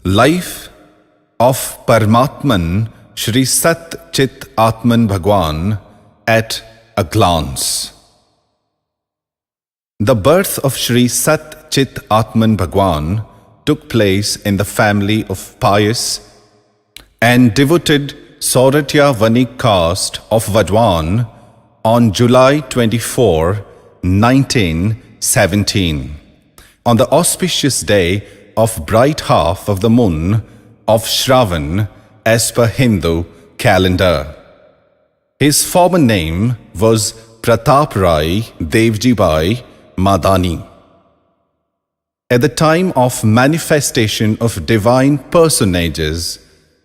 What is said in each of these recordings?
Life of Parmatman Shri Sat-Chit-Atman Bhagwan at a glance. The birth of Shri Sat-Chit-Atman Bhagwan took place in the family of pious and devoted Sauratya Vanik caste of Vadwan on July 24, 1917, on the auspicious day of bright half of the moon of Shravan as per Hindu calendar. His former name was Pratap Rai Devji Bai Madani. At the time of manifestation of divine personages,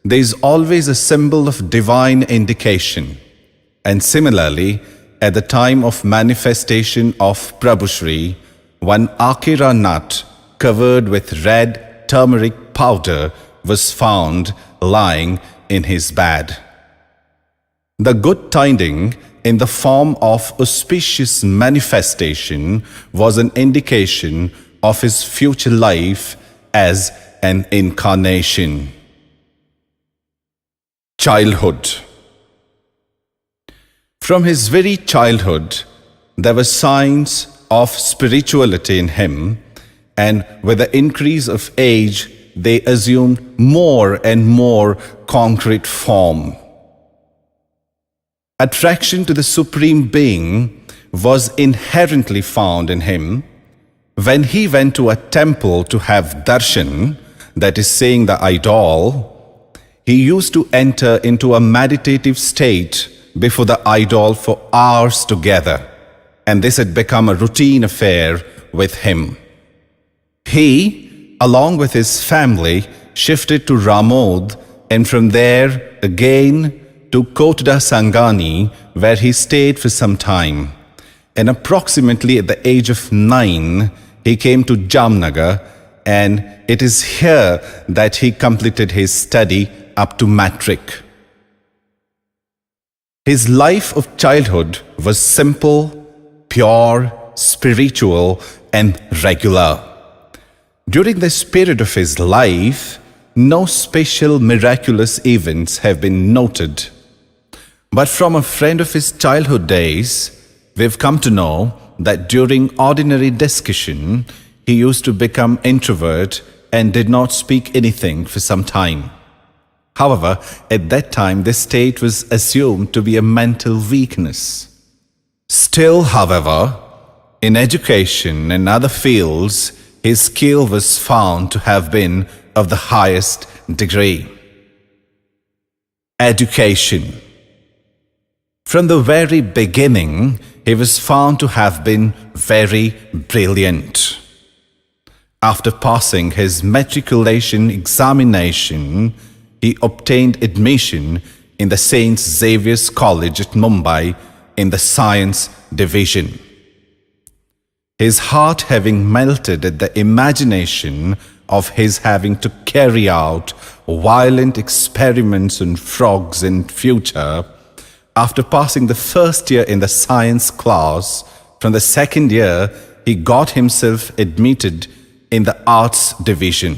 there is always a symbol of divine indication, and similarly, at the time of manifestation of Prabhushri, one akira nut covered with red turmeric powder was found lying in his bed. The good tiding in the form of auspicious manifestation was an indication of his future life as an incarnation. Childhood. From his very childhood, there were signs of spirituality in him, and with the increase of age, they assumed more and more concrete form. Attraction to the Supreme Being was inherently found in him. When he went to a temple to have darshan, that is saying the idol, he used to enter into a meditative state before the idol for hours together, and this had become a routine affair with him. He, along with his family, shifted to Ramod, and from there again to Kotda Sangani, where he stayed for some time. And approximately at the age of 9, he came to Jamnagar, and it is here that he completed his study up to matric. His life of childhood was simple, pure, spiritual, and regular. During this period of his life, no special miraculous events have been noted. But from a friend of his childhood days, we've come to know that during ordinary discussion, he used to become introvert and did not speak anything for some time. However, at that time, this state was assumed to be a mental weakness. Still, however, in education and other fields, his skill was found to have been of the highest degree. Education. From the very beginning, he was found to have been very brilliant. After passing his matriculation examination, he obtained admission in the St. Xavier's College at Mumbai in the Science Division. His heart having melted at the imagination of his having to carry out violent experiments on frogs in future, after passing the first year in the science class, from the second year he got himself admitted in the arts division.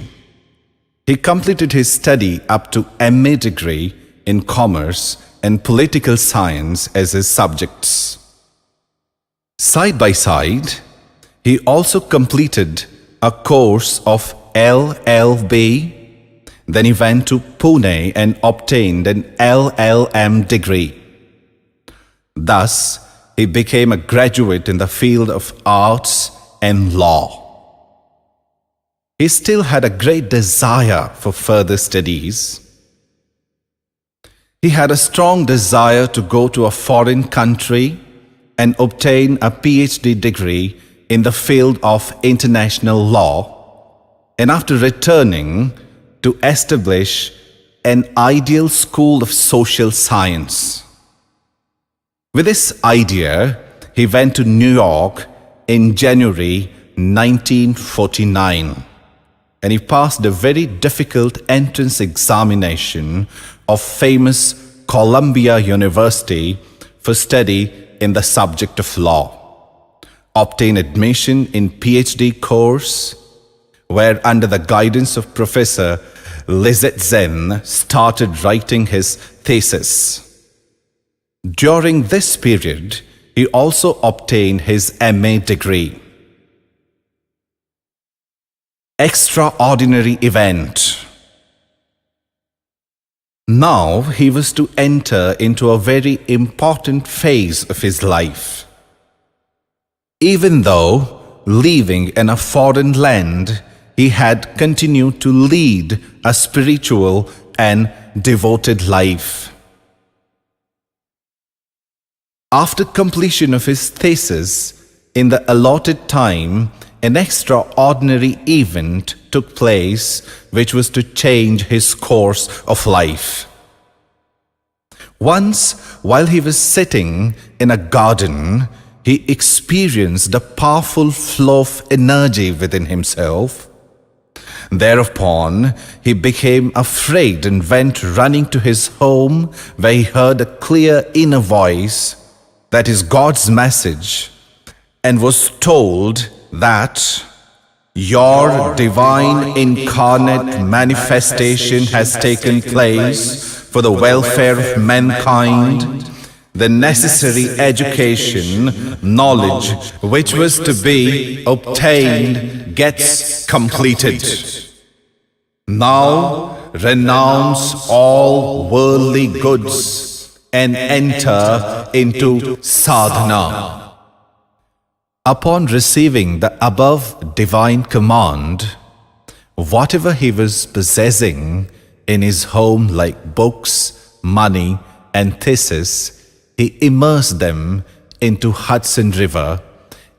He completed his study up to MA degree in commerce and political science as his subjects. Side by side, he also completed a course of LLB. Then he went to Pune and obtained an LLM degree. Thus, he became a graduate in the field of arts and law. He still had a great desire for further studies. He had a strong desire to go to a foreign country and obtain a PhD degree in the field of international law, and after returning, to establish an ideal school of social science. With this idea, he went to New York in January 1949, and he passed a very difficult entrance examination of famous Columbia University for study in the subject of law. Obtained admission in PhD course, where under the guidance of Professor Zen started writing his thesis. During this period, he also obtained his MA degree. Extraordinary event. Now he was to enter into a very important phase of his life. Even though living in a foreign land, he had continued to lead a spiritual and devoted life. After completion of his thesis, in the allotted time, an extraordinary event took place which was to change his course of life. Once, while he was sitting in a garden, he experienced a powerful flow of energy within himself. Thereupon, he became afraid and went running to his home, where he heard a clear inner voice, that is God's message, and was told that your divine incarnate manifestation has taken place for the welfare of mankind. The necessary education, knowledge which was to be obtained gets completed. Now renounce all worldly goods and enter into sadhana. Upon receiving the above divine command, whatever he was possessing in his home like books, money and thesis, he immersed them into Hudson River,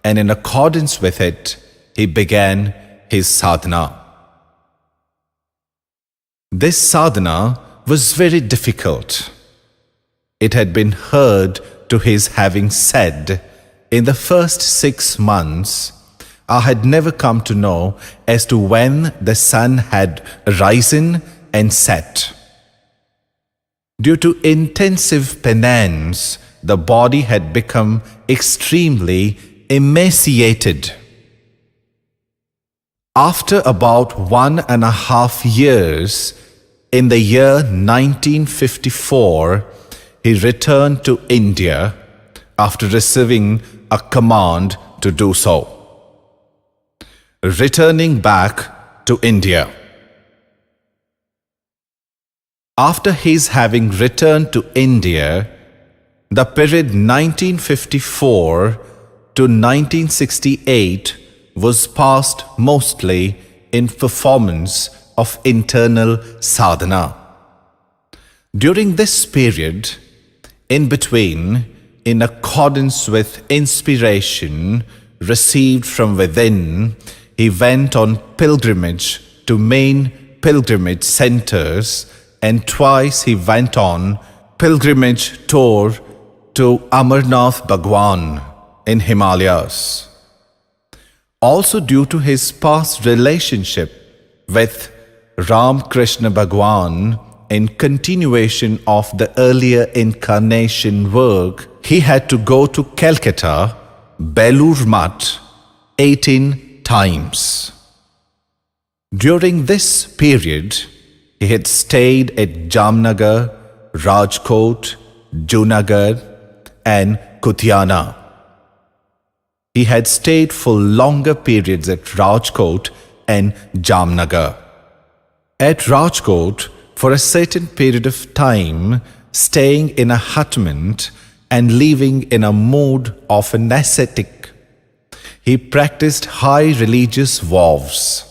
and in accordance with it, he began his sadhana. This sadhana was very difficult. It had been heard to his having said, in the first 6 months, I had never come to know as to when the sun had risen and set. Due to intensive penance, the body had become extremely emaciated. After about 1.5 years, in the year 1954, he returned to India after receiving a command to do so. Returning back to India. After his having returned to India, the period 1954 to 1968 was passed mostly in performance of internal sadhana. During this period, in between, in accordance with inspiration received from within, he went on pilgrimage to main pilgrimage centers, and twice he went on pilgrimage tour to Amarnath Bhagwan in Himalayas. Also due to his past relationship with Ram Krishna Bhagwan in continuation of the earlier incarnation work, he had to go to Calcutta, Belur Math, 18 times. During this period, he had stayed at Jamnagar, Rajkot, Junagadh and Kutiana. He had stayed for longer periods at Rajkot and Jamnagar. At Rajkot, for a certain period of time, staying in a hutment and living in a mood of an ascetic, he practiced high religious vows.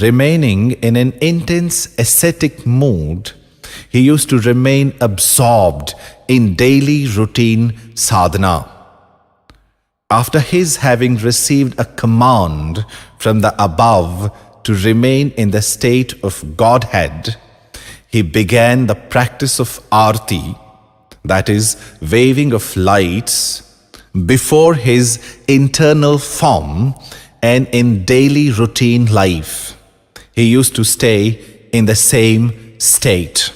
Remaining in an intense ascetic mood, he used to remain absorbed in daily routine sadhana. After his having received a command from the above to remain in the state of Godhead, he began the practice of arti, that is, waving of lights, before his internal form, and in daily routine life. He used to stay in the same state.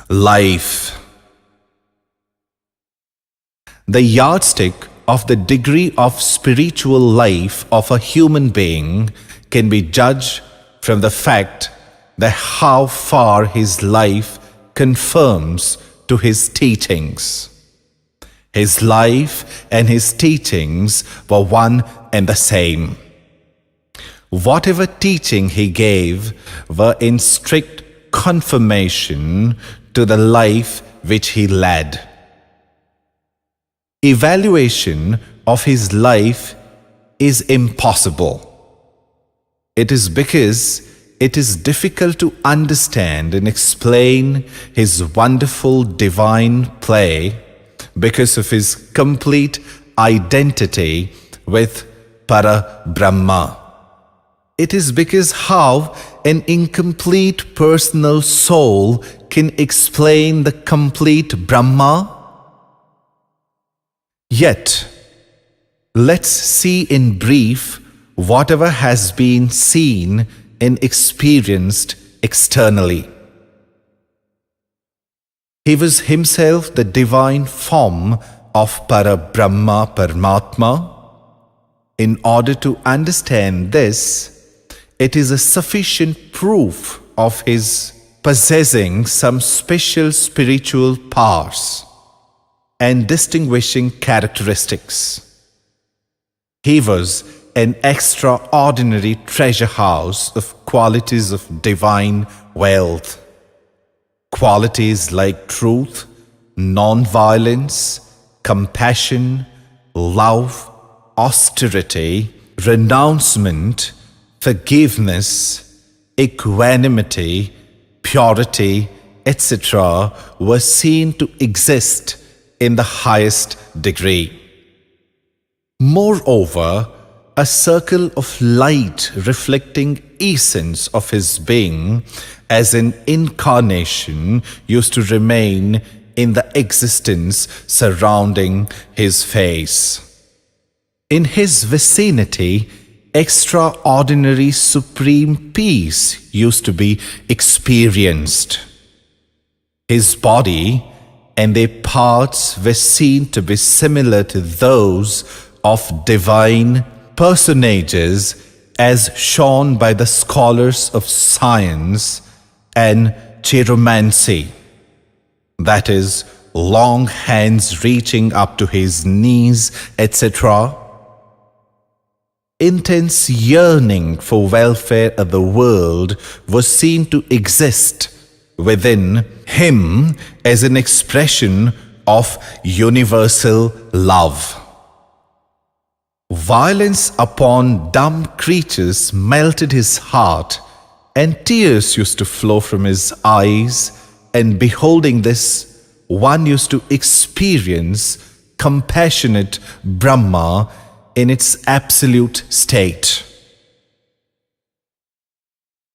Life. The yardstick of the degree of spiritual life of a human being can be judged from the fact that how far his life conforms to his teachings. His life and his teachings were one and the same. Whatever teaching he gave were in strict conformation to the life which he led. Evaluation of his life is impossible. It is because it is difficult to understand and explain his wonderful divine play because of his complete identity with Para-Brahma. It is because how an incomplete personal soul can explain the complete Brahma? Yet, let's see in brief whatever has been seen and experienced externally. He was himself the divine form of Para-Brahma Parmatma. In order to understand this, it is a sufficient proof of his possessing some special spiritual powers and distinguishing characteristics. He was an extraordinary treasure house of qualities of divine wealth. Qualities like truth, non-violence, compassion, love, austerity, renouncement, forgiveness, equanimity, purity, etc. were seen to exist in the highest degree. Moreover, a circle of light reflecting essence of his being as an incarnation used to remain in the existence surrounding his face. In his vicinity, extraordinary supreme peace used to be experienced. His body and their parts were seen to be similar to those of divine personages as shown by the scholars of science and chiromancy, that is, long hands reaching up to his knees, etc. Intense yearning for welfare of the world was seen to exist within him as an expression of universal love. Violence upon dumb creatures melted his heart, and tears used to flow from his eyes, and beholding this, one used to experience compassionate Brahma in its absolute state.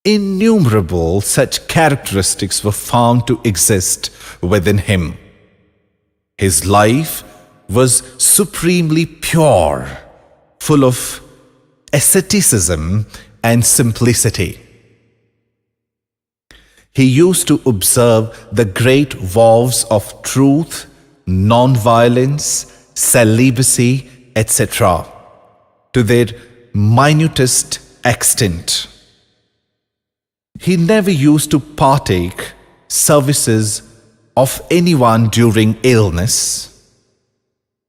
Innumerable such characteristics were found to exist within him. His life was supremely pure, full of asceticism and simplicity. He used to observe the great vows of truth, non-violence, celibacy, etc. to their minutest extent. He never used to partake services of anyone during illness.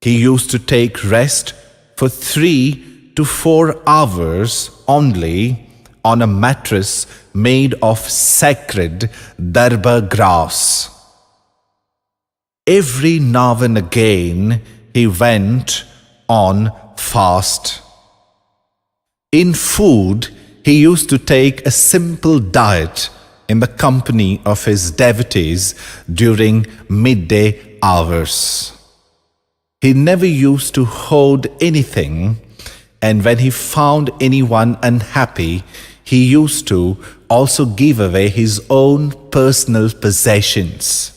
He used to take rest for 3 to 4 hours only on a mattress made of sacred darba grass. Every now and again he went on fast. In food, he used to take a simple diet in the company of his devotees during midday hours. He never used to hoard anything, and when he found anyone unhappy, he used to also give away his own personal possessions.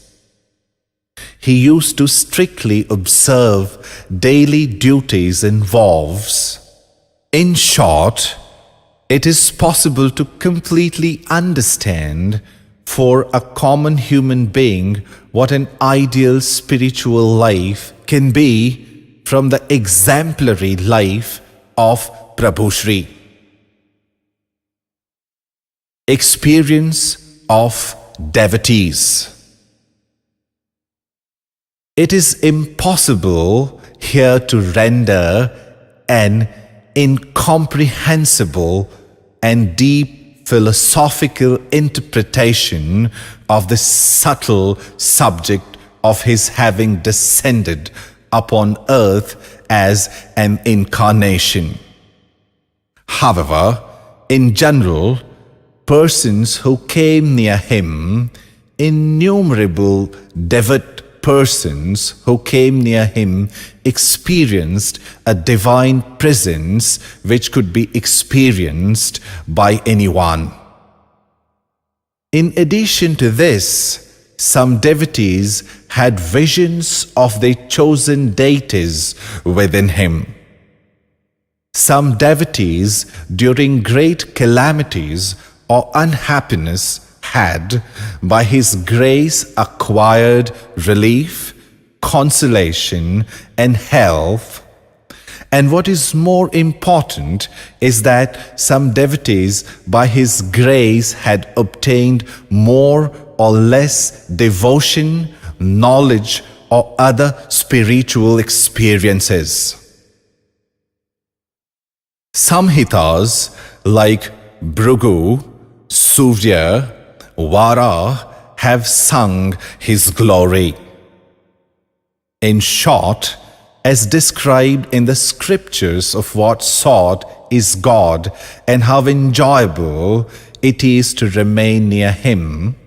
He used to strictly observe daily duties and vows. In short, it is possible to completely understand for a common human being what an ideal spiritual life can be from the exemplary life of Prabhushri. Experience of devotees. It is impossible here to render an incomprehensible and deep philosophical interpretation of the subtle subject of his having descended upon earth as an incarnation. However, in general, persons who came near him, innumerable devout persons who came near him, experienced a divine presence which could be experienced by anyone. In addition to this, some devotees had visions of their chosen deities within him. Some devotees, during great calamities or unhappiness, had, by his grace, acquired relief, consolation, and health. And what is more important is that some devotees, by his grace, had obtained more or less devotion, knowledge, or other spiritual experiences. Samhitas like Bhrigu, Surya, Vara have sung his glory. In short, as described in the scriptures of what sort is God and how enjoyable it is to remain near him,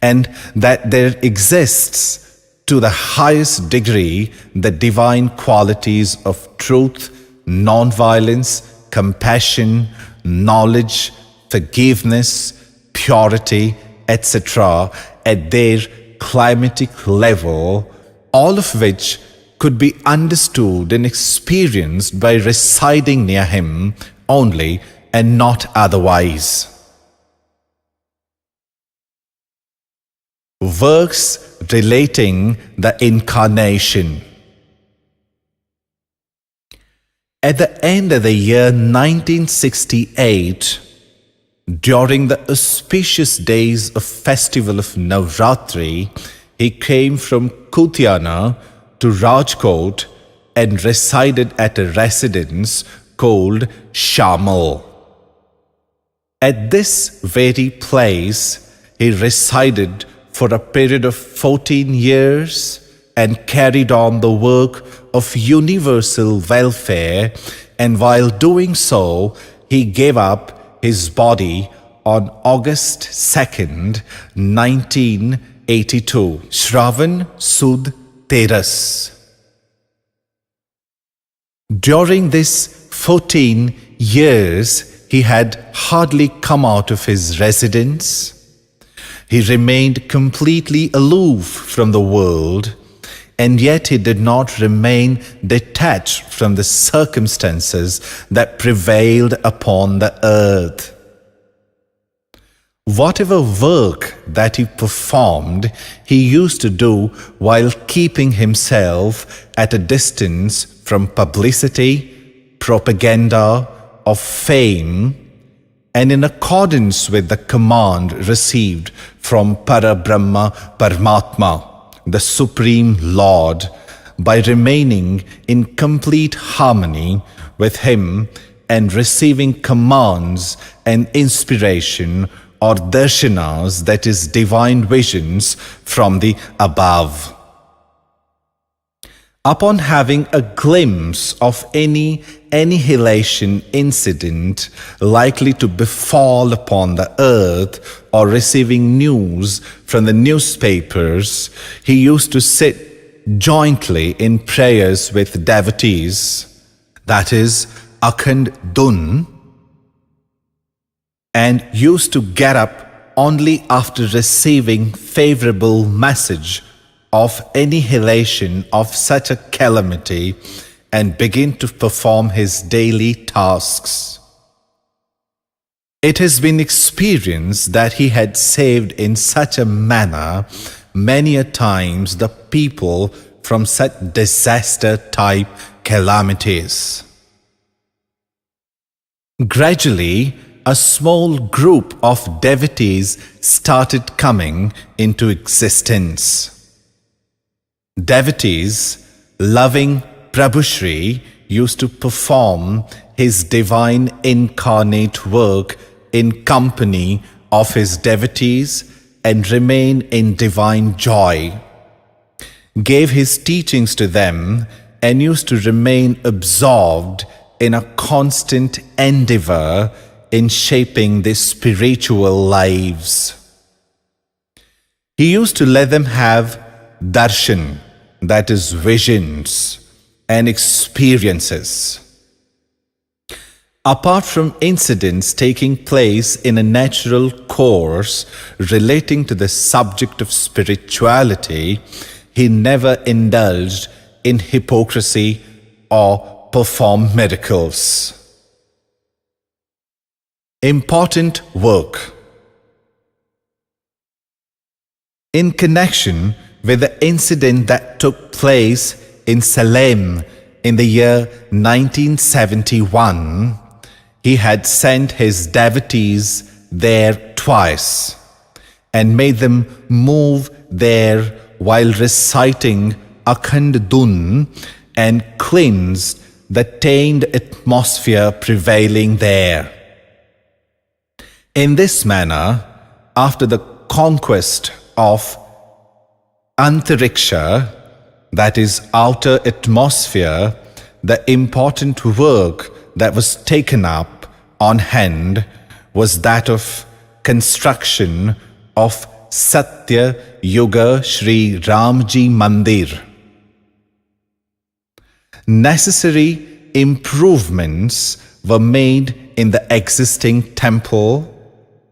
and that there exists to the highest degree the divine qualities of truth, non-violence, compassion, knowledge, forgiveness, purity, etc. at their climatic level, all of which could be understood and experienced by residing near him only and not otherwise. Works relating the Incarnation. At the end of the year 1968, during the auspicious days of festival of Navratri, he came from Kutiana to Rajkot and resided at a residence called Shamal. At this very place, he resided for a period of 14 years and carried on the work of universal welfare, and while doing so, he gave up his body on August 2nd, 1982, Shravan Sud Teras. During this 14 years, he had hardly come out of his residence. He remained completely aloof from the world, and yet he did not remain detached from the circumstances that prevailed upon the earth. Whatever work that he performed, he used to do while keeping himself at a distance from publicity, propaganda, or fame, and in accordance with the command received from Parabrahma Parmatma, the Supreme Lord, by remaining in complete harmony with him and receiving commands and inspiration or darshanas, that is, divine visions from the above. Upon having a glimpse of any annihilation incident likely to befall upon the earth, or receiving news from the newspapers, he used to sit jointly in prayers with devotees, that is, Akhand Dun, and used to get up only after receiving favorable message of annihilation of such a calamity, and begin to perform his daily tasks. It has been experienced that he had saved in such a manner many a times the people from such disaster-type calamities. Gradually, a small group of devotees started coming into existence. Devotees loving Prabhushri used to perform his divine incarnate work in company of his devotees and remain in divine joy, gave his teachings to them, and used to remain absorbed in a constant endeavor in shaping their spiritual lives. He used to let them have darshan, that is visions and experiences. Apart from incidents taking place in a natural course relating to the subject of spirituality, he never indulged in hypocrisy or performed miracles. Important work. In connection with the incident that took place in Salem in the year 1971, he had sent his devotees there twice and made them move there while reciting Akhand Dun and cleansed the tainted atmosphere prevailing there. In this manner, after the conquest of Antariksha, that is outer atmosphere, the important work that was taken up on hand was that of construction of Satya Yuga Shri Ramji Mandir. Necessary improvements were made in the existing temple.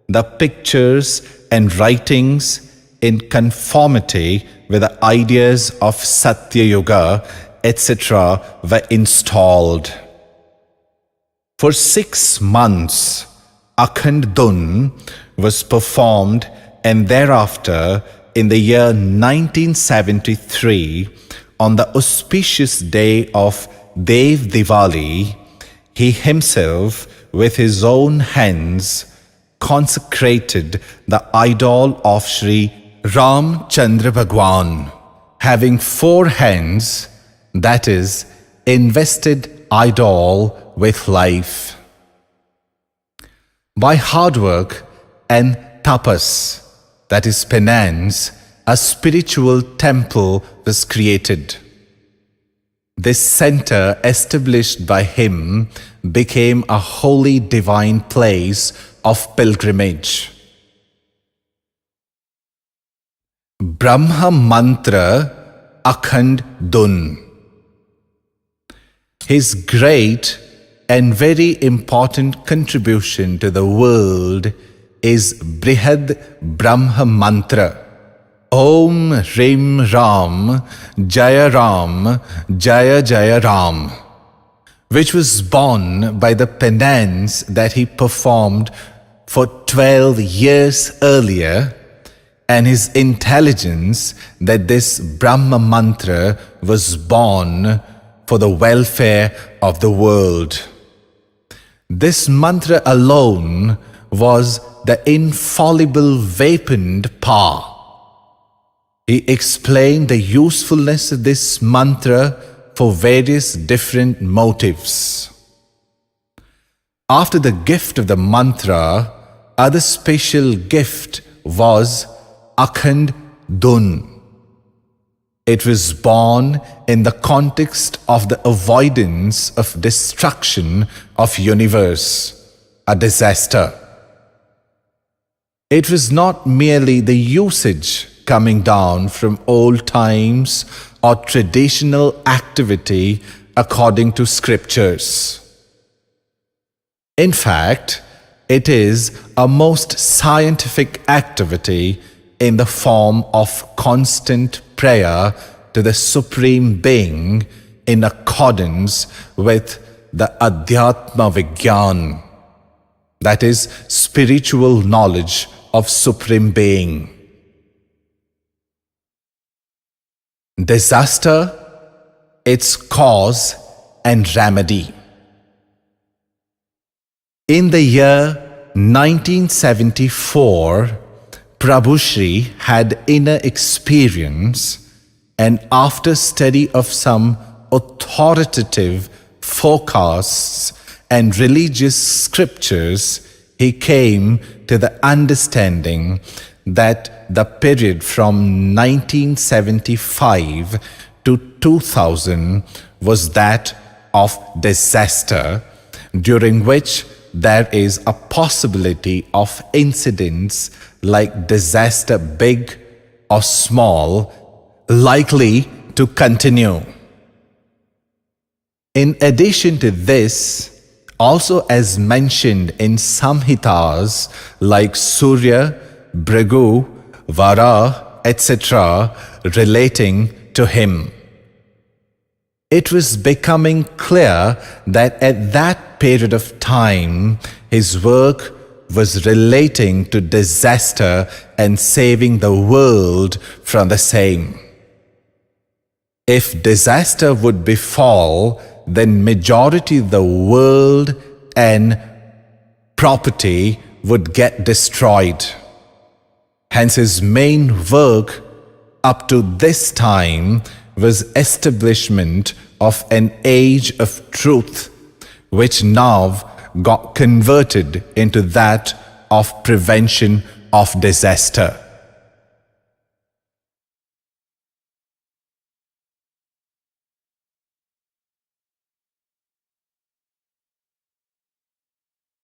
The pictures and writings in conformity with the ideas of Satya Yuga, etc. were installed. For 6 months, Akhand Dun was performed, and thereafter, in the year 1973, on the auspicious day of Dev Diwali, he himself, with his own hands, consecrated the idol of Sri Ram Chandra Bhagwan, having 4 hands, that is, invested idol with life. By hard work and tapas, that is penance, a spiritual temple was created. This center established by him became a holy divine place of pilgrimage. Brahm Mantra Akhand Dun. His great and very important contribution to the world is Brihad Brahma Mantra. Om Hrim Ram Jaya Ram Jaya Jaya Ram, which was born by the penance that he performed for 12 years earlier, and his intelligence that this Brahma Mantra was born for the welfare of the world. This mantra alone was the infallible vapid power. He explained the usefulness of this mantra for various different motives. After the gift of the mantra, other special gift was Akhand Dun. It was born in the context of the avoidance of destruction of universe, a disaster. It was not merely the usage coming down from old times or traditional activity according to scriptures. In fact, it is a most scientific activity in the form of constant prayer to the Supreme Being in accordance with the Adhyatma Vigyan, that is, spiritual knowledge of Supreme Being. Disaster, its cause and remedy. In the year 1974, Prabhushri had inner experience, and after study of some authoritative forecasts and religious scriptures, he came to the understanding that the period from 1975 to 2000 was that of disaster, during which there is a possibility of incidents like disaster big or small likely to continue. In addition to this, also as mentioned in Samhitas like Surya, Bhrigu, Vara, etc. relating to him, it was becoming clear that at that period of time, his work was relating to disaster and saving the world from the same. If disaster would befall, then majority of the world and property would get destroyed. Hence his main work up to this time was establishment of an age of truth, which now got converted into that of prevention of disaster.